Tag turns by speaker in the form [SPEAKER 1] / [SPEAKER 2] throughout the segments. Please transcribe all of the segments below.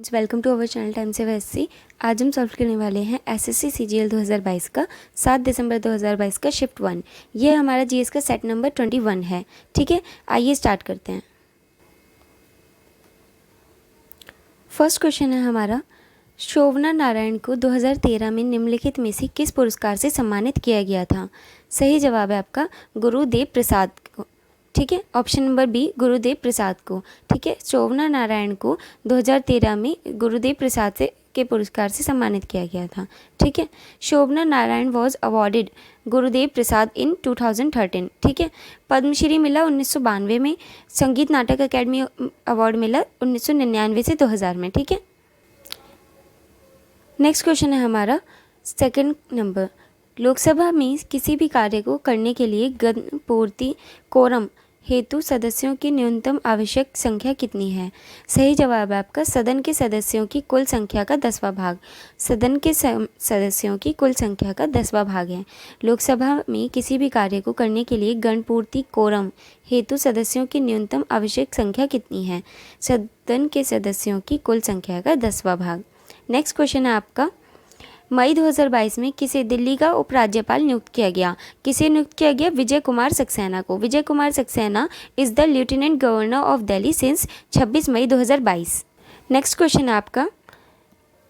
[SPEAKER 1] Welcome to our channel time save SC. आज हम solve करने वाले हैं एसएससी सीजीएल 2022 का 7 दिसंबर 2022 का शिफ्ट 1। ये हमारा जीएस का सेट नंबर 21 है। ठीक है, आइए स्टार्ट करते हैं। फर्स्ट क्वेश्चन है हमारा, शोभना नारायण को 2013 में निम्नलिखित में से किस पुरस्कार से सम्मानित किया गया था? सही जवाब है आपका गुरुदेव प्रसाद को। ठीक है, ऑप्शन नंबर बी गुरुदेव प्रसाद को। ठीक है, शोभना नारायण को 2013 में गुरुदेव प्रसाद से के पुरस्कार से सम्मानित किया गया था। ठीक है, शोभना नारायण वॉज अवॉर्डेड गुरुदेव प्रसाद इन 2013। ठीक है, पद्मश्री मिला 1992 में, संगीत नाटक अकेडमी अवार्ड मिला 1999 से 2000 में। ठीक है, नेक्स्ट क्वेश्चन है हमारा सेकंड नंबर, लोकसभा में किसी भी कार्य को करने के लिए पूर्ति कोरम हेतु सदस्यों की न्यूनतम आवश्यक संख्या कितनी है? सही जवाब है आपका सदन के सदस्यों की कुल संख्या का 10वां भाग। सदन के सदस्यों की कुल संख्या का 10वां भाग है। लोकसभा में किसी भी कार्य को करने के लिए गणपूर्ति कोरम हेतु सदस्यों की न्यूनतम आवश्यक संख्या कितनी है? सदन के सदस्यों की कुल संख्या का 10वां भाग। नेक्स्ट क्वेश्चन है आपका, मई 2022 में किसे दिल्ली का उपराज्यपाल नियुक्त किया गया? किसे नियुक्त किया गया? विजय कुमार सक्सेना को। Vijay Kumar Saxena is the lieutenant governor of Delhi since 26 May 2022। Next question है आपका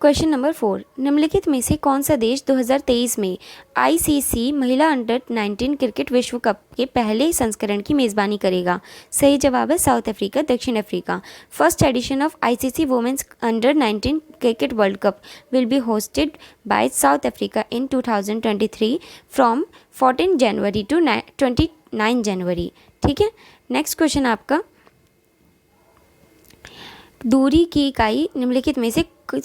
[SPEAKER 1] क्वेश्चन नंबर 4, निम्नलिखित में से कौन सा देश 2023 में आईसीसी महिला अंडर 19 क्रिकेट विश्व कप के पहले संस्करण की मेज़बानी करेगा? सही जवाब है साउथ अफ्रीका, दक्षिण Africa. First edition of ICC women's under 19 cricket world cup will be hosted by South Africa in 2023 from 14 January to 29 January. ठीक है, नेक्स्ट क्वेश्चन आपका, दूरी की इकाई निम्नलिखित में से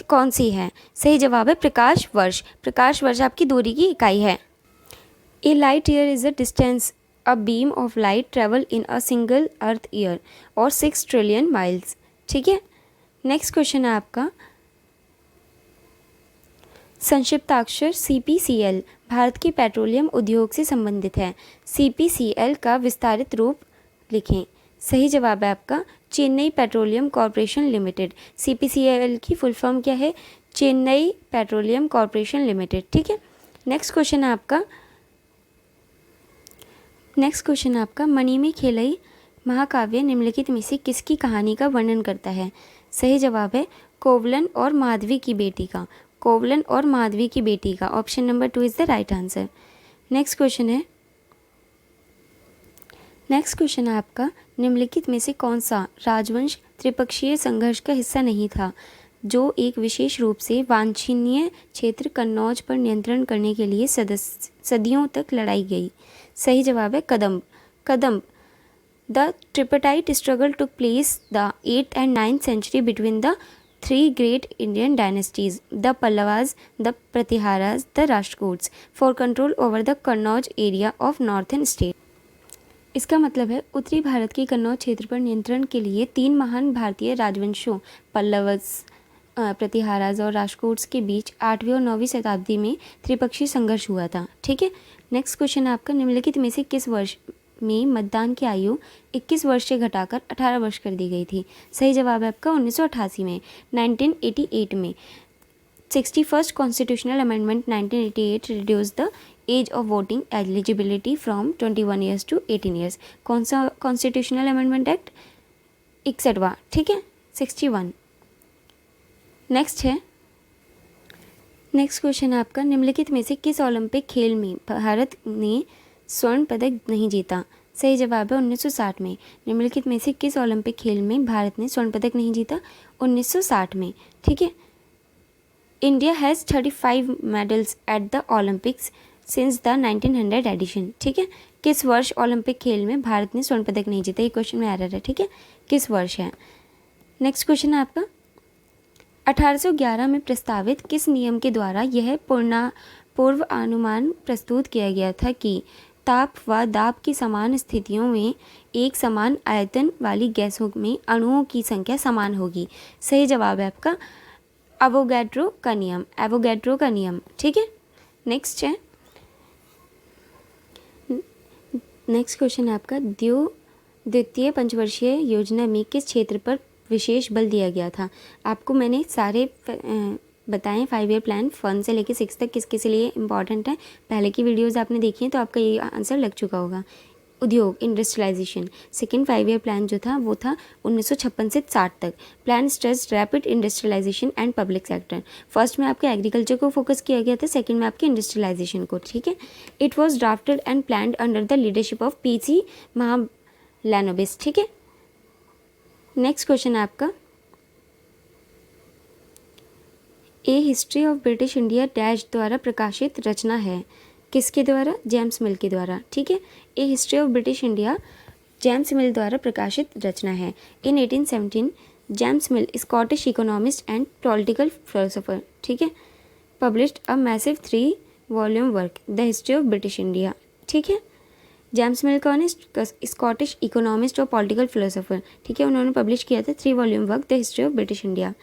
[SPEAKER 1] कौन सी है? सही जवाब है प्रकाश वर्ष। प्रकाश वर्ष आपकी दूरी की इकाई है। A light year is a distance a beam of light travel in a single earth year और 6 ट्रिलियन माइल्स। ठीक है, नेक्स्ट क्वेश्चन है आपका, संक्षिप्ताक्षर CPCL भारत के पेट्रोलियम उद्योग से संबंधित है। CPCL का विस्तारित रूप लिखें। सही जवाब है आपका Chennai petroleum corporation limited. CPCL की फुल फॉर्म क्या है? Chennai petroleum corporation limited. ठीक है, नेक्स्ट क्वेश्चन है आपका मणि में खेलई महाकाव्य निम्नलिखित में से किसकी कहानी का वर्णन करता है? सही जवाब है कोवलन और माधवी की बेटी का। कोवलन और माधवी की बेटी का। Option number 2 is the right answer. Next question है आपका, निम्नलिखित में से कौन सा राजवंश त्रिपक्षीय संघर्ष का हिस्सा नहीं था जो एक विशेष रूप से वांछनीय क्षेत्र कन्नौज पर नियंत्रण करने के लिए सदियों तक लड़ाई गई? सही जवाब है Kadamba. The tripartite struggle took place the 8th and 9th century between the 3 great Indian dynasties, the Pallavas, the Pratiharas, the Rashtrakuts, for control over the Kannauj area of northern state। इसका मतलब है उत्तरी भारत के कन्नौज क्षेत्र पर नियंत्रण के लिए 3 महान भारतीय राजवंशों पल्लवस, प्रतिहाराज और राष्ट्रकूट्स के बीच 8वीं और 9वीं शताब्दी में त्रिपक्षीय संघर्ष हुआ था। ठीक है, नेक्स्ट क्वेश्चन है आपका, निम्नलिखित में से किस वर्ष में मतदान की आयु 21 वर्ष से घटाकर 18 वर्ष कर दी गई थी? सही जवाब है आपका 1988 में। 1988 में 61st constitutional amendment 1988 reduce the age of voting eligibility from 21 years to 18 years. कौन सा कॉन्स्टिट्यूशनल अमेंडमेंट एक्ट? 61वां। ठीक है, 61। नेक्स्ट क्वेश्चन है आपका, निम्नलिखित में से किस ओलंपिक खेल में भारत ने स्वर्ण पदक नहीं जीता? सही जवाब है 1960 में। निम्नलिखित में से किस ओलंपिक खेल में भारत ने स्वर्ण पदक नहीं जीता? 1960 में। ठीक है, India has 35 medals at the Olympics since the 1900 edition. ठीक है, किस वर्ष ओलंपिक खेल में भारत ने स्वर्ण पदक नहीं जीता? ये क्वेश्चन में एरर है। ठीक है, किस वर्ष है? नेक्स्ट क्वेश्चन है आपका, 1811 में प्रस्तावित किस नियम के द्वारा यह पूर्व अनुमान प्रस्तुत किया गया था कि ताप व दाब की समान स्थितियों में एक समान आयतन वाली गैसों में अणुओं की संख्या समान होगी? सही जवाब है आपका एवोगैड्रो का नियम। ठीक है, नेक्स्ट क्वेश्चन है आपका, द्वितीय पंचवर्षीय योजना में किस क्षेत्र पर विशेष बल दिया गया था। आपको मैंने सारे बताएं 5 ईयर प्लान 1 से लेकर 6 तक किस किस लिए इम्पॉर्टेंट है। पहले की वीडियोज़ आपने देखी हैं तो आपका ये आंसर लग चुका होगा। उद्योग इंडस्ट्रियलाइजेशन, सेकेंड 5 ईयर प्लान जो था वो था 1956 से 60 तक। Plan stress rapid industrialisation and public sector. First में आपके एग्रीकल्चर को फोकस किया गया था, सेकेंड में आपके इंडस्ट्रियलाइजेशन को, ठीक है। It was drafted and planned under the leadership of PC Mahalanobis, ठीक है। नेक्स्ट क्वेश्चन है आपका, a history of British India dash द्वारा प्रकाशित रचना है। किसके द्वारा? जेम्स मिल के द्वारा, ठीक है। A history of British India James Mill द्वारा प्रकाशित रचना है। In 1817 James Mill Scottish economist and political philosopher, ठीक है, published a massive 3 volume work the history of British India, ठीक है। जेम्स मिल कौन है? स्कॉटिश इकोनॉमिस्ट और पॉलिटिकल फिलोसोफर, ठीक है। उन्होंने पब्लिश किया था 3 volume work the history of British India.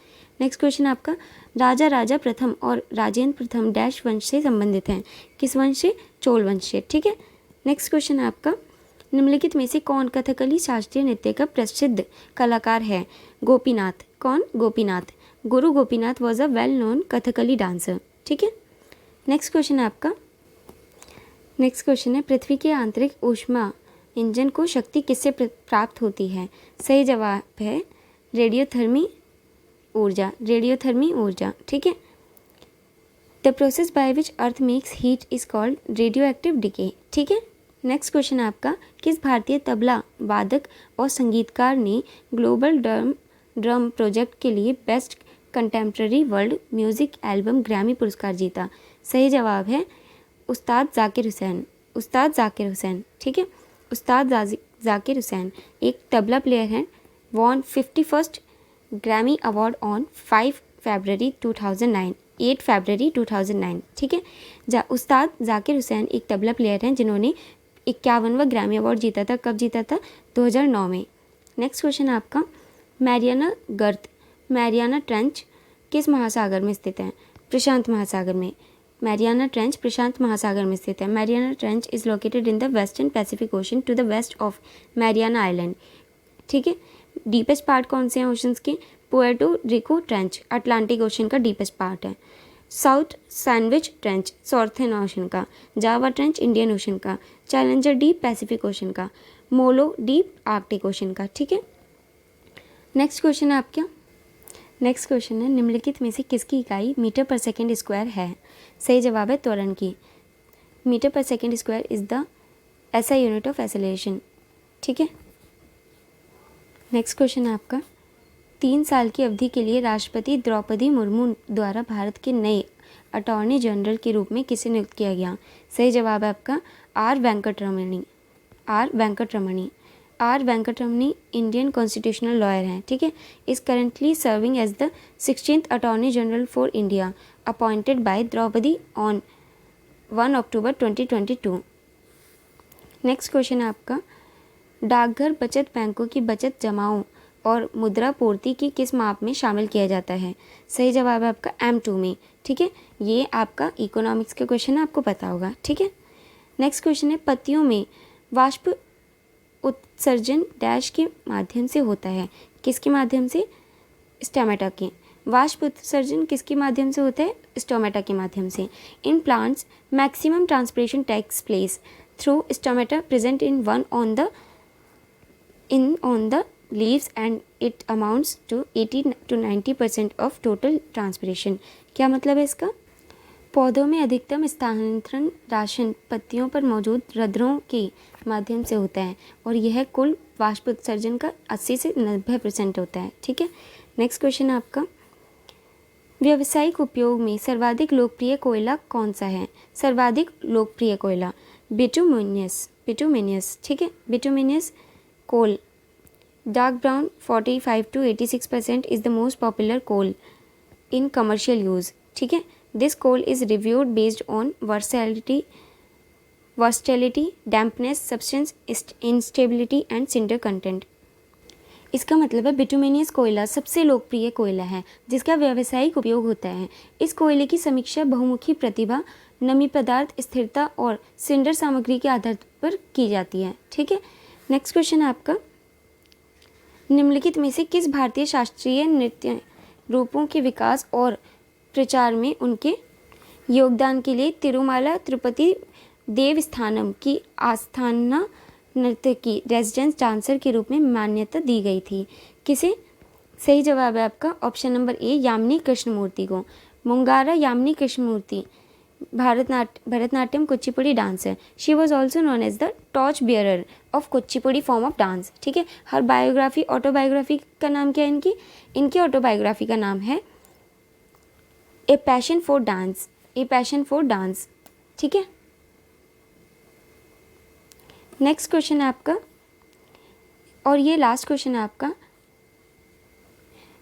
[SPEAKER 1] Next question आपका, राजा राजा प्रथम और राजेंद्र प्रथम डैश वंश से संबंधित हैं। किस वंश से? चोल वंश से, ठीक है। नेक्स्ट क्वेश्चन है आपका, निम्नलिखित में से कौन कथकली शास्त्रीय नृत्य का प्रसिद्ध कलाकार है? गोपीनाथ। कौन? गोपीनाथ। गुरु Gopinath was a well known Kathakali dancer, ठीक है। नेक्स्ट क्वेश्चन है आपका, नेक्स्ट क्वेश्चन है, पृथ्वी के आंतरिक ऊष्मा इंजन को शक्ति किससे प्राप्त होती है? सही जवाब है रेडियोथर्मी ऊर्जा, रेडियोथर्मी ऊर्जा, ठीक है। The process by which earth makes heat is called radio active decay, ठीक है। नेक्स्ट क्वेश्चन है आपका, किस भारतीय तबला वादक और संगीतकार ने ग्लोबल ड्रम प्रोजेक्ट के लिए best contemporary world music album Grammy पुरस्कार जीता? सही जवाब है उस्ताद जाकिर हुसैन, उस्ताद जाकिर हुसैन, ठीक है। उस्ताद जाकिर हुसैन एक तबला प्लेयर हैं, won 51st Grammy award on 5 February 2009, 8 February 2009, ठीक है। उस्ताद जाकिर हुसैन एक तबला प्लेयर हैं जिन्होंने 51वां ग्रैमी अवार्ड जीता था। कब जीता था? 2009 में। नेक्स्ट क्वेश्चन है आपका, मैरियाना गर्त, मैरियाना ट्रेंच किस महासागर में स्थित है? प्रशांत महासागर में। मैरियाना ट्रेंच प्रशांत महासागर में स्थित है। Mariana Trench is located in the western Pacific Ocean to the west of Mariana Island, ठीक है। डीपेस्ट पार्ट कौन से हैं ओशंस के? Puerto Rico Trench Atlantic Ocean का डीपेस्ट पार्ट है। South Sandwich Trench southern ocean का। जावा ट्रेंच इंडियन ओशन का। चैलेंजर डीप पैसिफिक ओशन का। मोलो डीप आर्कटिक ओशन का, ठीक है। नेक्स्ट क्वेश्चन है आपका, नेक्स्ट क्वेश्चन है, निम्नलिखित में से किसकी इकाई मीटर पर सेकेंड स्क्वायर है? सही जवाब है त्वरण की। मीटर पर second square is the SI unit of acceleration, ठीक है। नेक्स्ट क्वेश्चन है आपका, 3 साल की अवधि के लिए राष्ट्रपति द्रौपदी मुर्मू द्वारा भारत के नए अटॉर्नी जनरल के रूप में किसे नियुक्त किया गया? सही जवाब है आपका R Venkataramani, R Venkataramani. R Venkataramani Indian constitutional lawyer हैं, ठीक है। Is currently serving as the 16th attorney general for India appointed by Droupadi on 1 October 2022। Next question है आपका, डाकघर बचत बैंकों की बचत जमाओं और मुद्रा पूर्ति की किस माप में शामिल किया जाता है? सही जवाब है आपका M2 में, ठीक है। ये आपका इकोनॉमिक्स का क्वेश्चन है, आपको पता होगा, ठीक है। नेक्स्ट क्वेश्चन है, पत्तियों में वाष्प उत्सर्जन डैश के माध्यम से होता है? किसके माध्यम से? स्टोमेटा के। वाष्प उत्सर्जन किसके माध्यम से होता है? स्टोमेटा के माध्यम से। In plants maximum transpiration takes place through stomata present in on the leaves and it amounts to 80 to 90% of total transpiration। क्या मतलब है इसका? पौधों में अधिकतम स्थानांतरण राशन पत्तियों पर मौजूद रंध्रों के माध्यम से होता है और यह कुल वाष्प उत्सर्जन का 80 से 90% होता है, ठीक है। नेक्स्ट क्वेश्चन है आपका, व्यावसायिक उपयोग में सर्वाधिक लोकप्रिय कोयला कौन सा है? सर्वाधिक लोकप्रिय कोयला बिटुमिनियस, ठीक है। बिटुमिनियस coal, dark brown 45 to 86% is the most popular coal in commercial use, ठीक है। This coal is reviewed based on versatility, dampness, substance instability and cinder content। इसका मतलब है बिटुमिनियस कोयला सबसे लोकप्रिय कोयला है जिसका व्यावसायिक उपयोग होता है। इस कोयले की समीक्षा बहुमुखी प्रतिभा, नमी पदार्थ, स्थिरता और सिंडर सामग्री के आधार पर की जाती है, ठीक है। नेक्स्ट क्वेश्चन है आपका, निम्नलिखित में से किस भारतीय शास्त्रीय नृत्य रूपों के विकास और प्रचार में उनके योगदान के लिए तिरुमाला तिरुपति देवस्थानम की आस्थाना नृत्य की रेजिडेंस डांसर के रूप में मान्यता दी गई थी? किसे? सही जवाब है आपका option number A, Yamini Krishnamurthy को। Mungara Yamini Krishnamurthy Bharatanatyam Kuchipudi dancer. She was also known as the torch bearer of Kuchipudi form of dance. ठीक है, हर बायोग्राफी ऑटोबायोग्राफी का नाम क्या है इनकी ऑटोबायोग्राफी का नाम है a passion for dance, a passion for dance. ठीक है, नेक्स्ट क्वेश्चन है आपका, और ये लास्ट क्वेश्चन है आपका।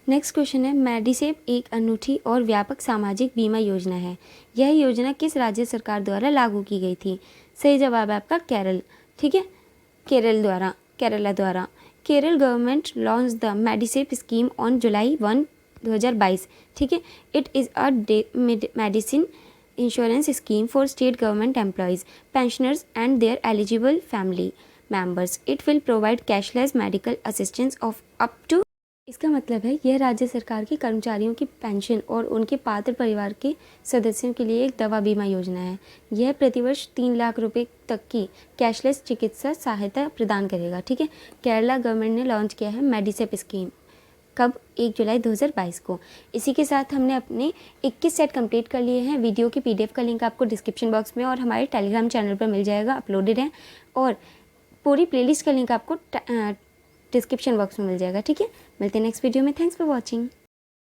[SPEAKER 1] नेक्स्ट क्वेश्चन है, मेडिसेप एक अनूठी और व्यापक सामाजिक बीमा योजना है। यह योजना किस राज्य सरकार द्वारा लागू की गई थी? सही जवाब है आपका केरल। ठीक है, केरला द्वारा। Kerala government launch the Medisep scheme on July 1, 2022। ठीक है, it is a medicine insurance scheme for state government employees, pensioners and their eligible family members. It will provide cashless medical assistance of up to. इसका मतलब है यह राज्य सरकार के कर्मचारियों की पेंशन और उनके पात्र परिवार के सदस्यों के लिए एक दवा बीमा योजना है। यह प्रतिवर्ष 3 लाख रुपए तक की कैशलेस चिकित्सा सहायता प्रदान करेगा। ठीक है, केरला गवर्नमेंट ने लॉन्च किया है मेडिसेप स्कीम। कब? 1 जुलाई 2022 को। इसी के साथ हमने अपने 21 सेट कंप्लीट कर लिए हैं। वीडियो की PDF का लिंक आपको डिस्क्रिप्शन बॉक्स में और हमारे टेलीग्राम चैनल पर मिल जाएगा, अपलोडेड है। और पूरी प्लेलिस्ट का लिंक आपको डिस्क्रिप्शन बॉक्स में मिल जाएगा। ठीक है, मिलते हैं नेक्स्ट वीडियो में। Thanks for watching.